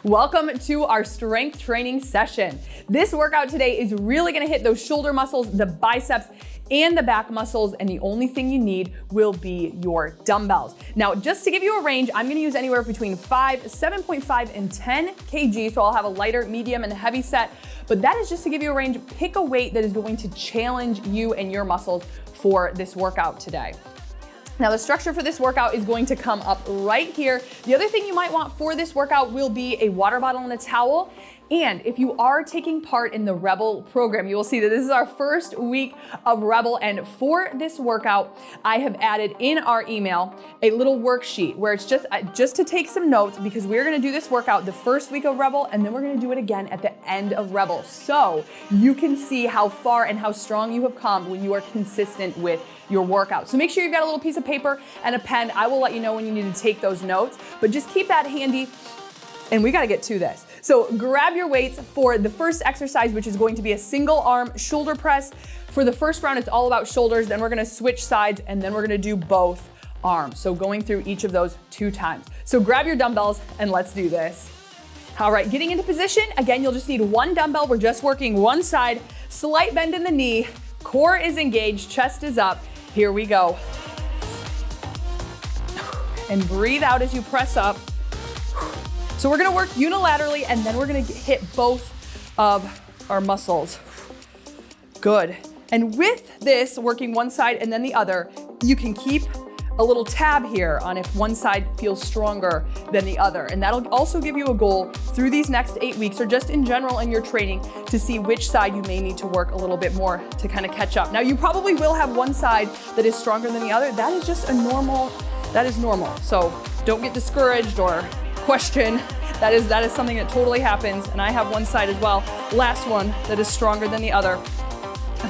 Welcome to our strength training session. This workout today is really gonna hit those shoulder muscles, the biceps, and the back muscles, and the only thing you need will be your dumbbells. Now, just to give you a range, I'm gonna use anywhere between 7.5 and 10 kg, so I'll have a lighter, medium, and heavy set, but that is just to give you a range. Pick a weight that is going to challenge you and your muscles for this workout today. Now the structure for this workout is going to come up right here. The other thing you might want for this workout will be a water bottle and a towel. And if you are taking part in the Rebel program, you will see that this is our first week of Rebel. And for this workout, I have added in our email a little worksheet where it's just to take some notes, because we're gonna do this workout the first week of Rebel, and then we're gonna do it again at the end of Rebel. So you can see how far and how strong you have come when you are consistent with your workout. So make sure you've got a little piece of paper and a pen. I will let you know when you need to take those notes, but just keep that handy. And we gotta get to this. So grab your weights for the first exercise, which is going to be a single arm shoulder press. For the first round, it's all about shoulders. Then we're gonna switch sides, and then we're gonna do both arms. So going through each of those 2 times. So grab your dumbbells and let's do this. All right, getting into position. Again, you'll just need 1 dumbbell. We're just working one side. Slight bend in the knee. Core is engaged, chest is up. Here we go. And breathe out as you press up. So we're gonna work unilaterally, and then we're gonna hit both of our muscles. Good. And with this, working one side and then the other, you can keep a little tab here on if one side feels stronger than the other. And that'll also give you a goal through these next 8 weeks, or just in general in your training, to see which side you may need to work a little bit more to kind of catch up. Now, you probably will have one side that is stronger than the other. That is just normal. So don't get discouraged or question. That is something that totally happens, and I have one side as well. Last one that is stronger than the other.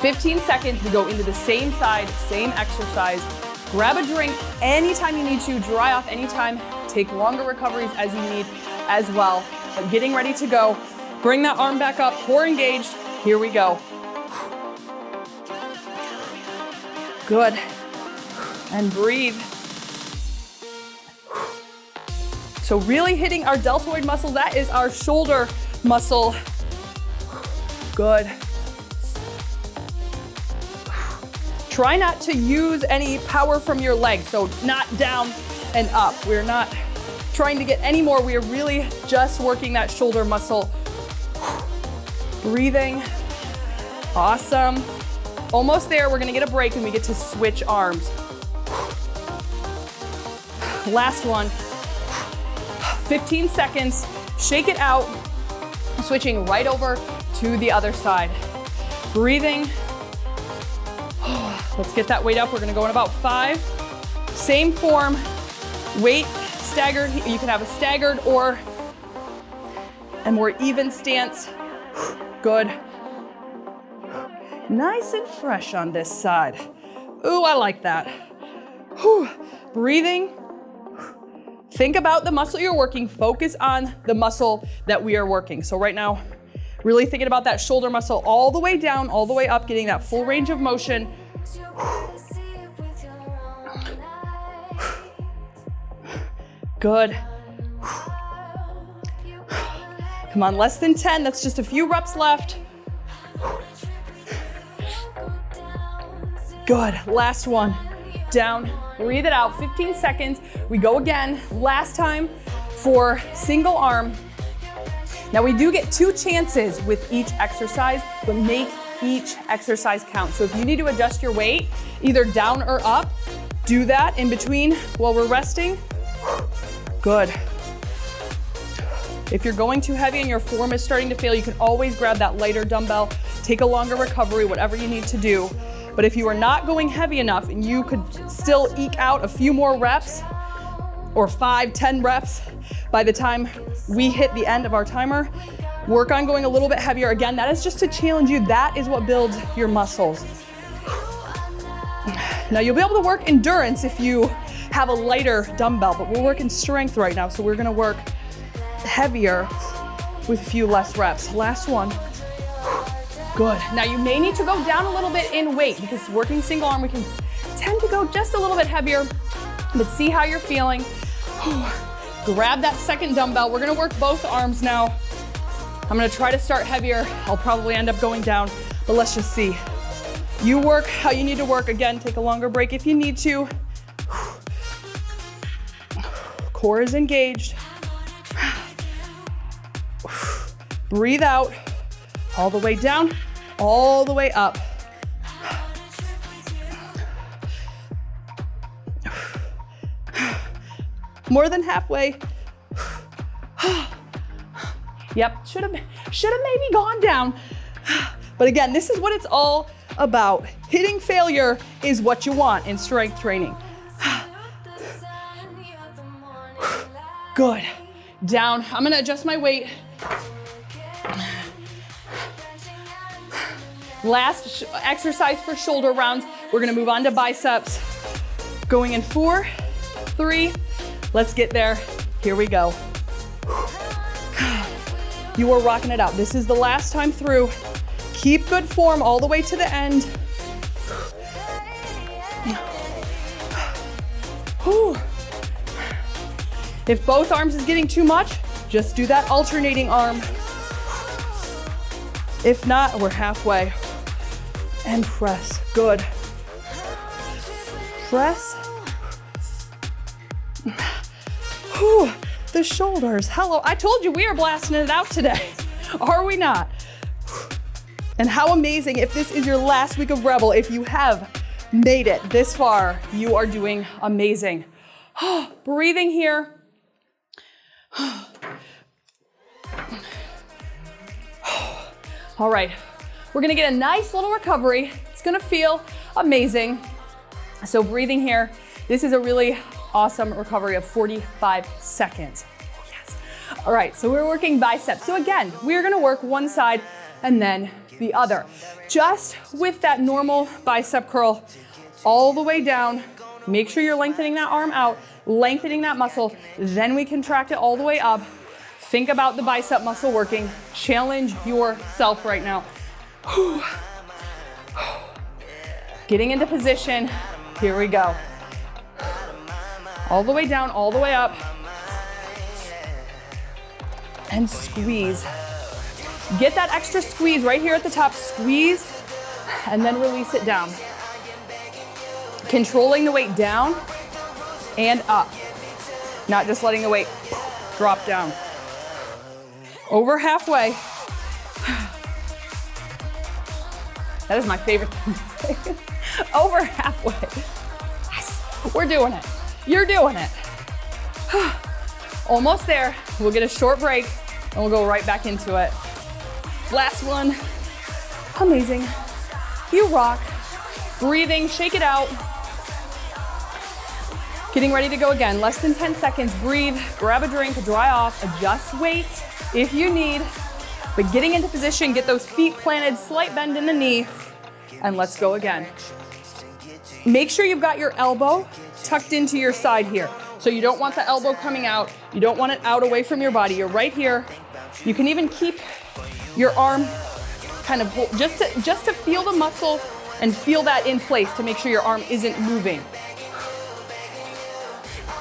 15 seconds, we go into the same side, same exercise. Grab a drink anytime you need to, dry off anytime, take longer recoveries as you need as well. But getting ready to go. Bring that arm back up, core engaged. Here we go. Good. And breathe. So really hitting our deltoid muscles. That is our shoulder muscle. Good. Try not to use any power from your legs, so not down and up. We're not trying to get any more. We are really just working that shoulder muscle. Breathing. Awesome. Almost there. We're gonna get a break and we get to switch arms. Last one. 15 seconds. Shake it out. Switching right over to the other side. Breathing. Let's get that weight up. We're gonna go in about 5. Same form, weight staggered. You can have a staggered or a more even stance. Good. Nice and fresh on this side. Ooh, I like that. Whew. Breathing. Think about the muscle you're working. Focus on the muscle that we are working. So right now, really thinking about that shoulder muscle all the way down, all the way up, getting that full range of motion. Good. Come on, less than 10. That's just a few reps left. Good. Last one. Down. Breathe it out. 15 seconds. We go again. Last time for single arm. Now we do get 2 chances with each exercise, but make each exercise count. So if you need to adjust your weight, either down or up, do that in between while we're resting. Good. If you're going too heavy and your form is starting to fail, you can always grab that lighter dumbbell, take a longer recovery, whatever you need to do. But if you are not going heavy enough and you could still eke out a few more reps, or 5, 10 reps by the time we hit the end of our timer, work on going a little bit heavier. Again, that is just to challenge you. That is what builds your muscles. Now you'll be able to work endurance if you have a lighter dumbbell, but we're working strength right now, so we're gonna work heavier with a few less reps. Last one. Good. Now you may need to go down a little bit in weight, because working single arm, we can tend to go just a little bit heavier, but see how you're feeling. Grab that second dumbbell. We're gonna work both arms now. I'm gonna try to start heavier. I'll probably end up going down, but let's just see. You work how you need to work. Again, take a longer break if you need to. Core is engaged. Breathe out, all the way down, all the way up. More than halfway. Yep, should have maybe gone down. But again, this is what it's all about. Hitting failure is what you want in strength training. Good. Down. I'm gonna adjust my weight. Last exercise for shoulder rounds. We're gonna move on to biceps. Going in 4, 3. Let's get there. Here we go. You are rocking it out. This is the last time through. Keep good form all the way to the end. If both arms is getting too much, just do that alternating arm. If not, we're halfway. And press. Good. Press. Whew. The shoulders. Hello. I told you we are blasting it out today. Are we not? And how amazing if this is your last week of Rebel. If you have made it this far, you are doing amazing. Breathing here. All right. We're gonna get a nice little recovery. It's gonna feel amazing. So breathing here. This is a really awesome recovery of 45 seconds. Oh, yes. All right, so we're working biceps. So again, we're gonna work one side and then the other. Just with that normal bicep curl all the way down. Make sure you're lengthening that arm out, lengthening that muscle. Then we contract it all the way up. Think about the bicep muscle working. Challenge yourself right now. Getting into position. Here we go. All the way down, all the way up. And squeeze. Get that extra squeeze right here at the top. Squeeze, and then release it down. Controlling the weight down and up. Not just letting the weight drop down. Over halfway. That is my favorite thing to say. Over halfway. Yes, we're doing it. You're doing it. Almost there. We'll get a short break and we'll go right back into it. Last one. Amazing. You rock. Breathing, shake it out. Getting ready to go again. Less than 10 seconds. Breathe, grab a drink, dry off, adjust weight if you need. But getting into position, get those feet planted, slight bend in the knee, and let's go again. Make sure you've got your elbow tucked into your side here. So you don't want the elbow coming out. You don't want it out away from your body. You're right here. You can even keep your arm kind of just to feel the muscle and feel that in place to make sure your arm isn't moving.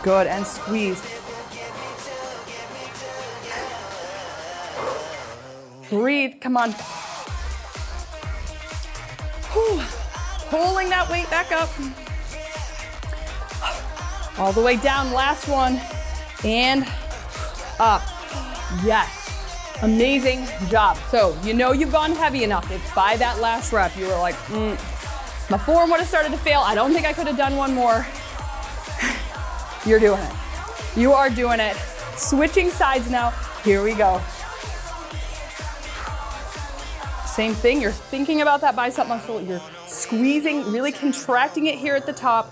Good, and squeeze. Breathe, come on. Whew. Pulling that weight back up. All the way down, last one. And up. Yes, amazing job. So you know you've gone heavy enough. If by that last rep you were like, my form would have started to fail. I don't think I could have done one more. You're doing it. You are doing it. Switching sides now. Here we go. Same thing, you're thinking about that bicep muscle, you're squeezing, really contracting it here at the top,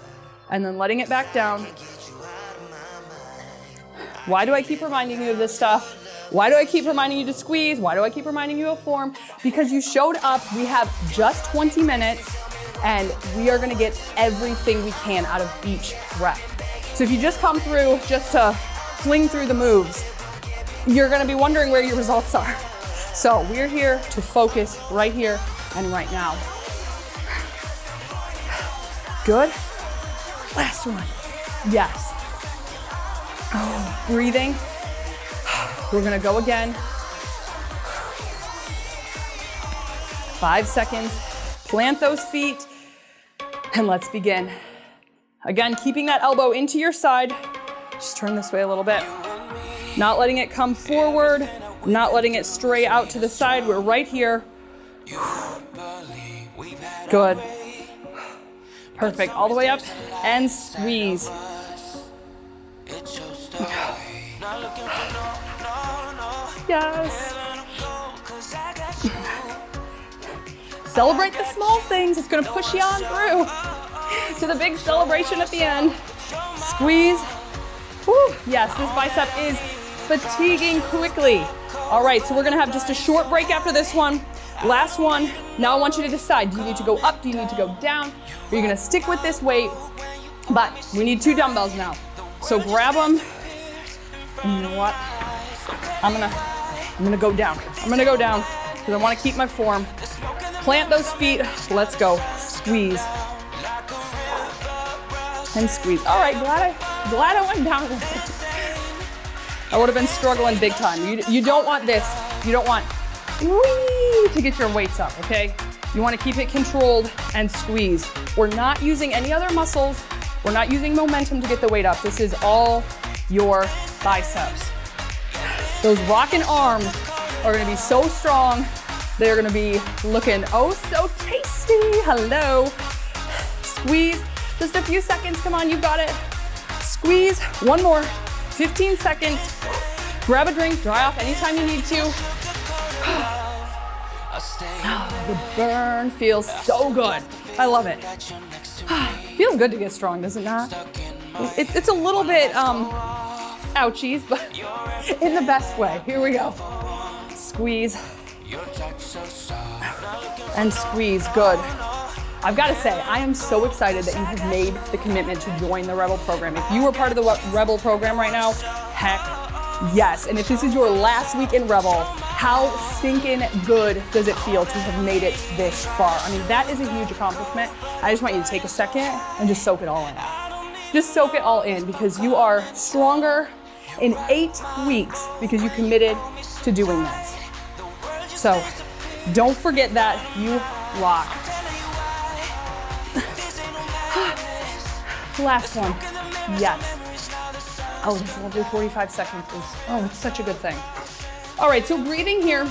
and then letting it back down. Why do I keep reminding you of this stuff? Why do I keep reminding you to squeeze? Why do I keep reminding you of form? Because you showed up, we have just 20 minutes, and we are gonna get everything we can out of each rep. So if you just come through just to fling through the moves, you're gonna be wondering where your results are. So we're here to focus right here and right now. Good. Last one. Yes. Oh. breathing. We're gonna go again. 5 seconds. Plant those feet, and let's begin. Again, keeping that elbow into your side. Just turn this way a little bit. Not letting it come forward, not letting it stray out to the side. We're right here. Good. Perfect. All the way up and squeeze. Yes. Celebrate the small things. It's gonna push you on through to the big celebration at the end. Squeeze. Woo. Yes, this bicep is fatiguing quickly. All right, so we're gonna have just a short break after this one. Last one. Now I want you to decide, do you need to go up? Do you need to go down? Are you gonna stick with this weight? But we need 2 dumbbells now. So grab them. And you know what? I'm gonna go down. I'm gonna go down because I wanna keep my form. Plant those feet. Let's go. Squeeze. And squeeze. All right, glad I went down. I would have been struggling big time. You don't want this. You don't want to get your weights up, okay? You want to keep it controlled and squeeze. We're not using any other muscles. We're not using momentum to get the weight up. This is all your biceps. Those rocking arms are going to be so strong. They're going to be looking oh so tasty. Hello. Squeeze. Just a few seconds. Come on, you got it. Squeeze. One more. 15 seconds. Grab a drink. Dry off anytime you need to. The burn feels so good. I love it. Feels good to get strong, does it not? It's a little bit ouchies, but in the best way. Here we go. Squeeze. And squeeze. Good. I've got to say, I am so excited that you have made the commitment to join the Rebel program. If you were part of the Rebel program right now, heck yes. And if this is your last week in Rebel, how stinking good does it feel to have made it this far? I mean, that is a huge accomplishment. I just want you to take a second and just soak it all in. Just soak it all in because you are stronger in 8 weeks because you committed to doing this. So don't forget that. You rock. Last one. Yes. Oh, this will do 45 seconds. Oh, it's such a good thing. All right, so breathing here.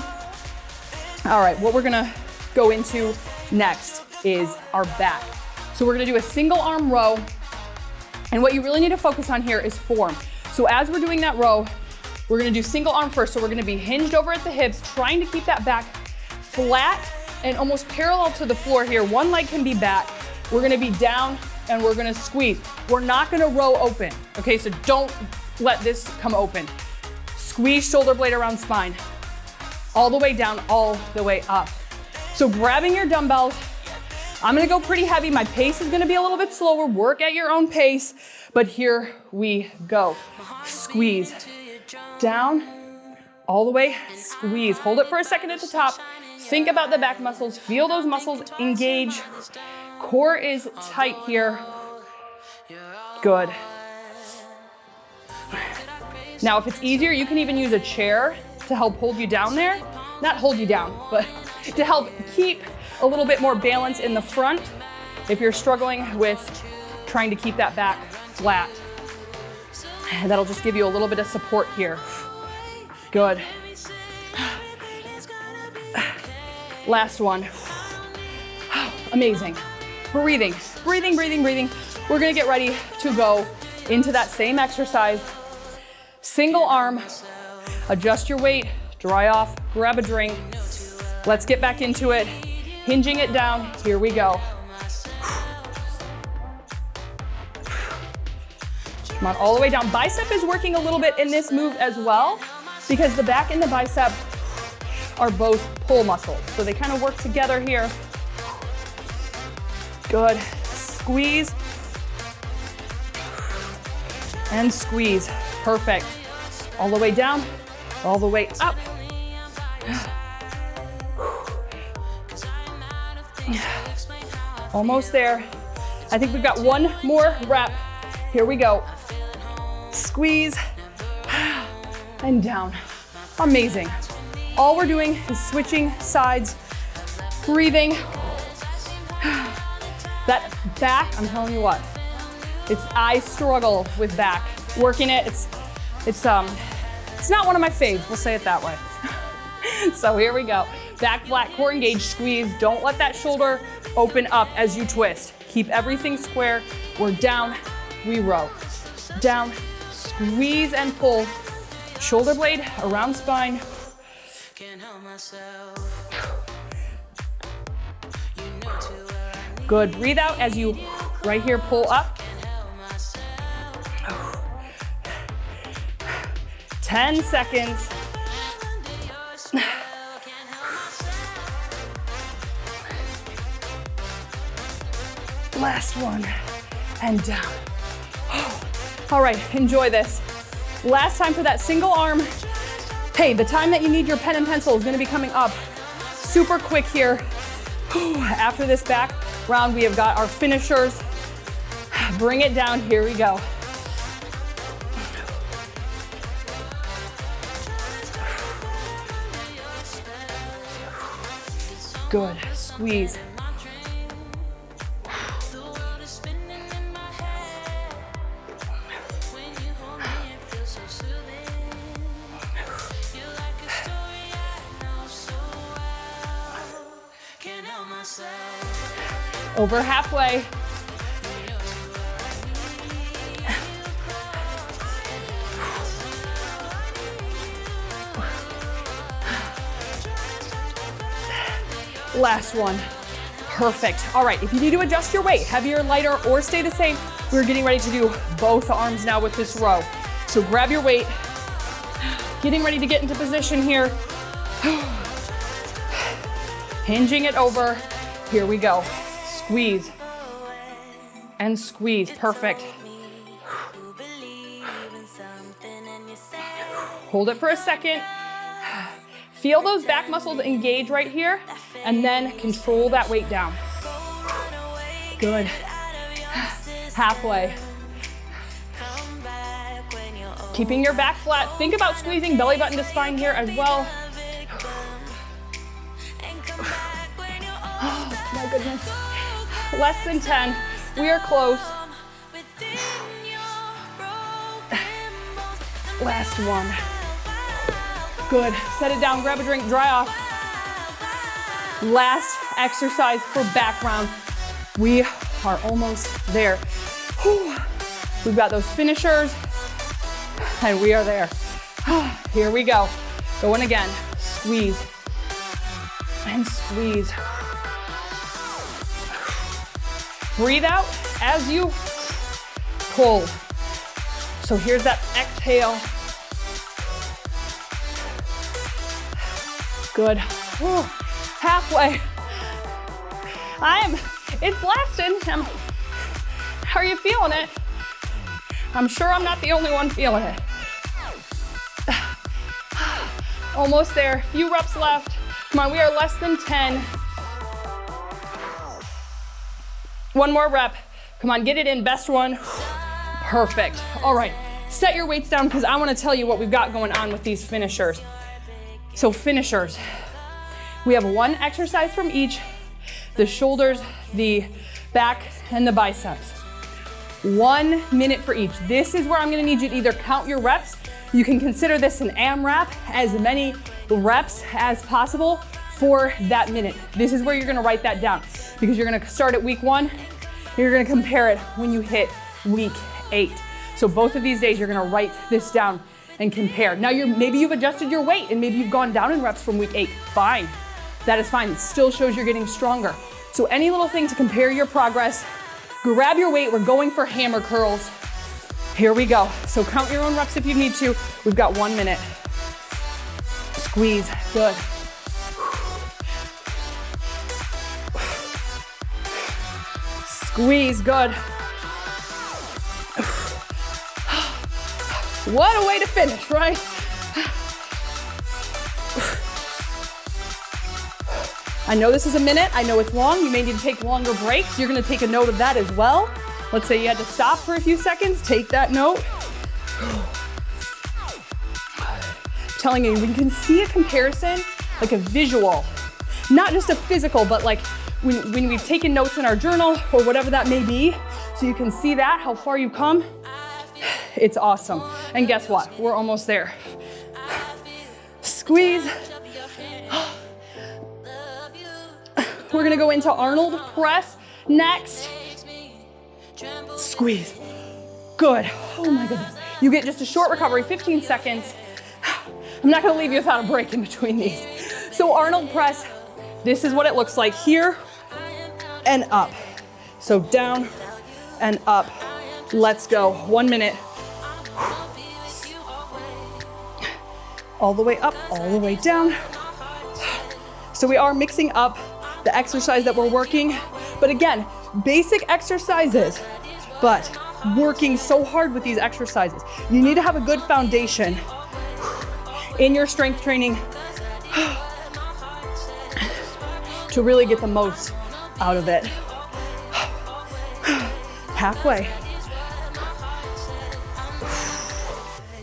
All right, what we're gonna go into next is our back. So we're gonna do a single arm row. And what you really need to focus on here is form. So as we're doing that row, we're gonna do single arm first. So we're gonna be hinged over at the hips, trying to keep that back flat and almost parallel to the floor here. One leg can be back. We're gonna be down and we're gonna squeeze. We're not gonna row open, okay? So don't let this come open. Squeeze shoulder blade around spine. All the way down, all the way up. So grabbing your dumbbells, I'm gonna go pretty heavy. My pace is gonna be a little bit slower. Work at your own pace, but here we go. Squeeze. Down, all the way, squeeze. Hold it for a second at the top. Think about the back muscles. Feel those muscles engage. Core is tight here. Good. Now, if it's easier, you can even use a chair to help hold you down there. Not hold you down, but to help keep a little bit more balance in the front if you're struggling with trying to keep that back flat. That'll just give you a little bit of support here. Good. Last one. Amazing. Breathing, breathing, breathing, breathing. We're gonna get ready to go into that same exercise. Single arm, adjust your weight, dry off, grab a drink. Let's get back into it. Hinging it down, here we go. Come on, all the way down. Bicep is working a little bit in this move as well because the back and the bicep are both pull muscles. So they kind of work together here. Good. Squeeze. And squeeze. Perfect. All the way down, all the way up. Almost there. I think we've got one more rep. Here we go. Squeeze. and down. Amazing. All we're doing is switching sides, breathing. That back, I'm telling you what, I struggle with back. Working it, it's not one of my faves, we'll say it that way. So here we go. Back flat, core engaged, squeeze. Don't let that shoulder open up as you twist. Keep everything square. We're down, we row. Down, squeeze and pull. Shoulder blade around spine. Good, breathe out as you, right here, pull up. 10 seconds. Last one, and down. All right, enjoy this. Last time for that single arm. Hey, the time that you need your pen and pencil is gonna be coming up super quick here. After this back round, we have got our finishers. Bring it down, here we go. Good, squeeze. Over halfway. Last one. Perfect. All right, if you need to adjust your weight, heavier, lighter, or stay the same, we're getting ready to do both arms now with this row. So grab your weight. Getting ready to get into position here. Hinging it over. Here we go. Squeeze and squeeze. Perfect. Hold it for a second. Feel those back muscles engage right here, and then control that weight down. Good. Halfway. Keeping your back flat. Think about squeezing belly button to spine here as well. Oh, my goodness. Less than 10. We are close. Last one. Good. Set it down, grab a drink, dry off. Last exercise for back round. We are almost there. Whew. We've got those finishers, and we are there. Here we go. Going again. Squeeze and squeeze. Breathe out as you pull. So here's that exhale. Good. Whew. Halfway. It's blasting. How are you feeling it? I'm sure I'm not the only one feeling it. Almost there. Few reps left. Come on, we are less than 10. One more rep. Come on, get it in, best one. Perfect. All right, set your weights down because I want to tell you what we've got going on with these finishers. So finishers, we have one exercise from each, the shoulders, the back, and the biceps. 1 minute for each. This is where I'm gonna need you to either count your reps. You can consider this an AMRAP, as many reps as possible for that minute. This is where you're gonna write that down because you're gonna start at week 1, you're gonna compare it when you hit week 8. So both of these days, you're gonna write this down and compare. Now maybe you've adjusted your weight and maybe you've gone down in reps from week 8. Fine, that is fine. It still shows you're getting stronger. So any little thing to compare your progress, grab your weight. We're going for hammer curls. Here we go. So count your own reps if you need to. We've got 1 minute. Squeeze, good. Squeeze, good. What a way to finish, right? I know this is a minute. I know it's long. You may need to take longer breaks. You're gonna take a note of that as well. Let's say you had to stop for a few seconds. Take that note. telling you, we can see a comparison, like a visual, not just a physical, but like when we've taken notes in our journal or whatever that may be, so you can see that, how far you've come. It's awesome. And guess what? We're almost there. Squeeze. We're gonna go into Arnold press next. Squeeze. Good. Oh my goodness. You get just a short recovery, 15 seconds. I'm not gonna leave you without a break in between these. So Arnold press, this is what it looks like here and up. So down and up. Let's go. 1 minute. All the way up, all the way down. So we are mixing up the exercise that we're working. But again, basic exercises, but working so hard with these exercises. You need to have a good foundation in your strength training to really get the most out of it. Halfway.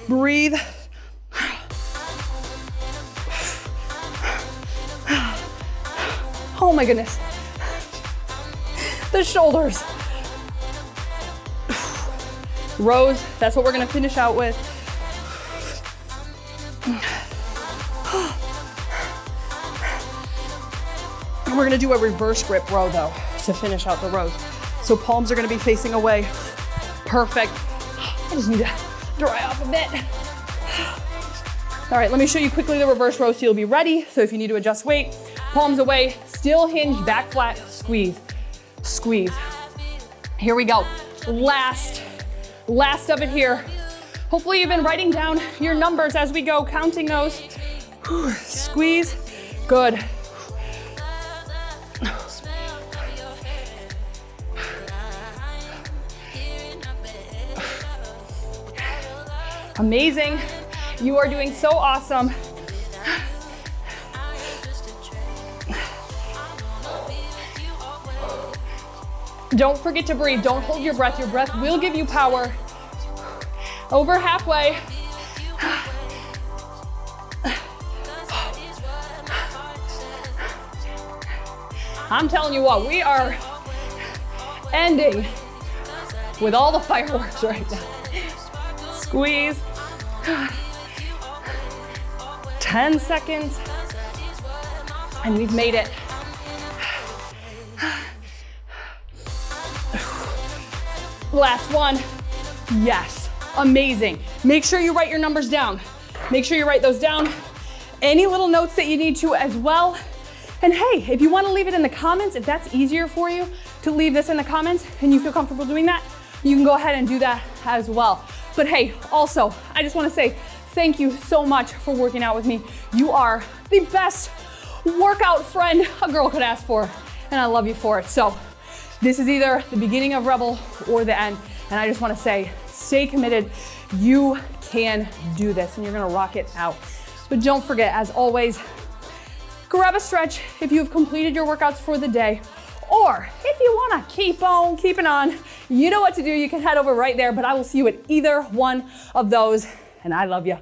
Breathe. Oh my goodness. The shoulders. Rows, that's what we're gonna finish out with. We're gonna do a reverse grip row though to finish out the rows. So palms are gonna be facing away. Perfect. I just need to dry off a bit. All right, let me show you quickly the reverse row so you'll be ready. So if you need to adjust weight, palms away, still hinge, back flat, squeeze, squeeze. Here we go. Last of it here. Hopefully you've been writing down your numbers as we go, counting those. Squeeze, good. Amazing. You are doing so awesome. Don't forget to breathe. Don't hold your breath. Your breath will give you power. Over halfway. I'm telling you what, we are ending with all the fireworks right now. Squeeze. 10 seconds. And we've made it. Last one. Yes. Amazing. Make sure you write your numbers down. Make sure you write those down. Any little notes that you need to as well. And hey, if you want to leave it in the comments, if that's easier for you to leave this in the comments and you feel comfortable doing that, you can go ahead and do that as well. But hey, also, I just want to say thank you so much for working out with me. You are the best workout friend a girl could ask for, and I love you for it. So this is either the beginning of Rebel or the end, and I just want to say, stay committed. You can do this, and you're going to rock it out. But don't forget, as always, grab a stretch if you have completed your workouts for the day. Or if you want to keep on keeping on, you know what to do. You can head over right there, but I will see you at either one of those, and I love you.